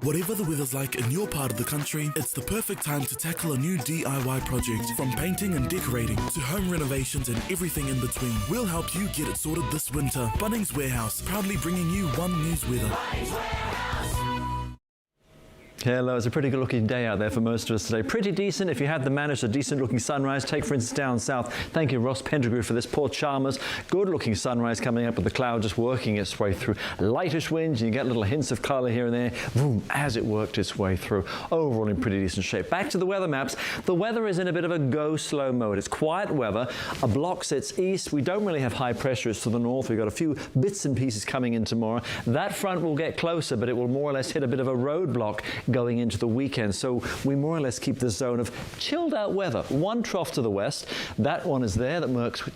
Whatever the weather's like in your part of the country, it's the perfect time to tackle a new DIY project. From painting and decorating to home renovations and everything in between, we'll help you get it sorted this winter. Bunnings Warehouse, proudly bringing you One News Weather. Hello, it's a pretty good looking day out there for most of us today. Pretty decent. If you had the managed a decent looking sunrise, take for instance down south. Thank you Ross Pendergrass for this. Port Chalmers, good looking sunrise coming up with the cloud just working its way through. Lightish winds, you get little hints of colour here and there, boom, as it worked its way through. Overall in pretty decent shape. Back to the weather maps. The weather is in a bit of a go slow mode. It's quiet weather. A block sits east. We don't really have high pressure to the north. We've got a few bits and pieces coming in tomorrow. That front will get closer, but it will more or less hit a bit of a roadblock going into the weekend. So we more or less keep this zone of chilled out weather. One trough to the west, that one is there,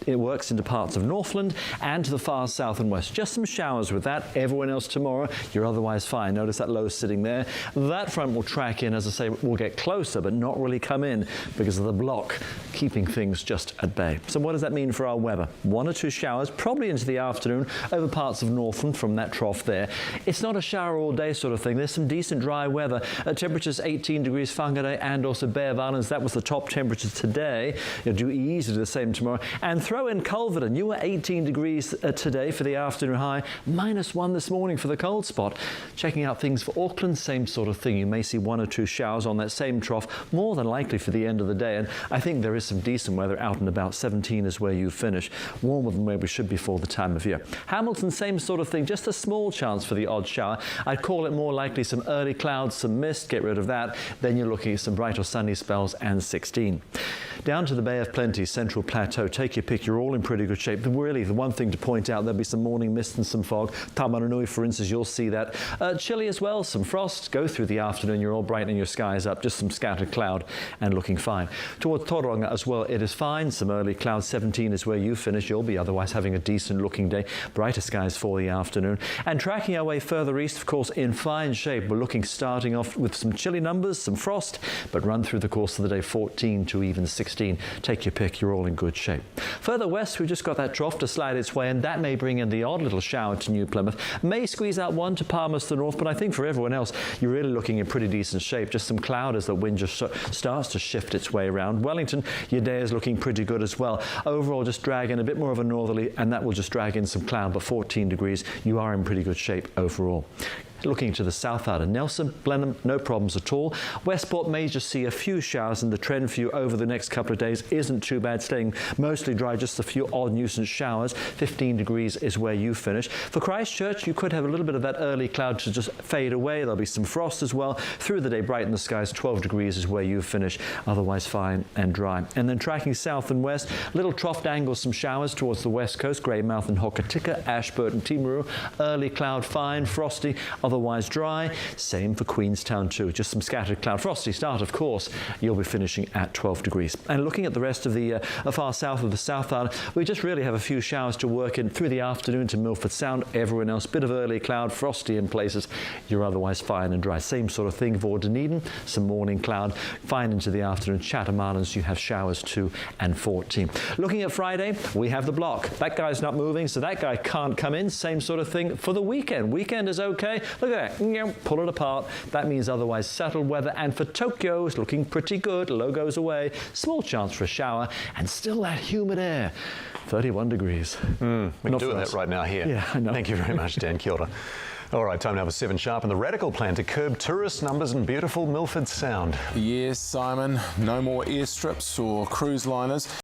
it works into parts of Northland and to the far south and west. Just some showers with that. Everyone else tomorrow, you're otherwise fine. Notice that low sitting there. That front will track in, as I say, will get closer, but not really come in because of the block keeping things just at bay. So what does that mean for our weather? 1 or 2 showers, probably into the afternoon over parts of Northland from that trough there. It's not a shower all day sort of thing. There's some decent dry weather. Temperatures 18 degrees Whangarei and also Bay of Islands. That was the top temperature today. You'll do easily the same tomorrow. And throw in Culverden. You were 18 degrees today for the afternoon high. -1 this morning for the cold spot. Checking out things for Auckland, same sort of thing. You may see 1 or 2 showers on that same trough, more than likely for the end of the day. And I think there is some decent weather out and about. 17 is where you finish. Warmer than where we should be for the time of year. Hamilton, same sort of thing. Just a small chance for the odd shower. I'd call it more likely some early clouds, some mist. Get rid of that. Then you're looking at some bright or sunny spells and 16. Down to the Bay of Plenty, Central Plateau. Take your pick. You're all in pretty good shape. Really, the one thing to point out, there'll be some morning mist and some fog. Tamaranui, for instance, you'll see that. Chilly as well. Some frost. Go through the afternoon. You're all brightening your skies up. Just some scattered cloud and looking fine. Towards Tauranga as well, it is fine. Some early clouds. 17 is where you finish. You'll be otherwise having a decent looking day. Brighter skies for the afternoon. And tracking our way further east, of course, in fine shape. We're looking starting off with some chilly numbers, some frost, but run through the course of the day 14 to even 16. Take your pick, you're all in good shape. Further west, we've just got that trough to slide its way, and that may bring in the odd little shower to New Plymouth. May squeeze out 1 to Palmerston North, but I think for everyone else, you're really looking in pretty decent shape. Just some cloud as the wind just starts to shift its way around. Wellington, your day is looking pretty good as well. Overall, just drag in a bit more of a northerly, and that will just drag in some cloud, but 14 degrees, you are in pretty good shape overall. Looking to the south out of Nelson, Blenheim, no problems at all. Westport may just see a few showers, and the trend for you over the next couple of days isn't too bad, staying mostly dry, just a few odd nuisance showers. 15 degrees is where you finish. For Christchurch, you could have a little bit of that early cloud to just fade away. There'll be some frost as well. Through the day, bright in the skies, 12 degrees is where you finish, otherwise fine and dry. And then tracking south and west, little troughed angles, some showers towards the west coast, Greymouth and Hokitika, Ashburton, Timaru. Early cloud, fine, frosty, otherwise dry. Same for Queenstown too. Just some scattered cloud. Frosty start, of course. You'll be finishing at 12 degrees. And looking at the rest of the far south of the South Island, we just really have a few showers to work in through the afternoon to Milford Sound. Everyone else, bit of early cloud, frosty in places. You're otherwise fine and dry. Same sort of thing for Dunedin. Some morning cloud. Fine into the afternoon. Chatham Islands, you have showers 2 and 14. Looking at Friday, we have the block. That guy's not moving, so that guy can't come in. Same sort of thing for the weekend. Weekend is okay. Look at that. Pull it apart. That means otherwise settled weather. And for Tokyo, it's looking pretty good. Low goes away. Small chance for a shower. And still that humid air. 31 degrees. We can do that right now here. Yeah, I know. Thank you very much, Dan. Kia ora. All right, time now for 7 Sharp and the radical plan to curb tourist numbers in beautiful Milford Sound. Yes, Simon. No more airstrips or cruise liners.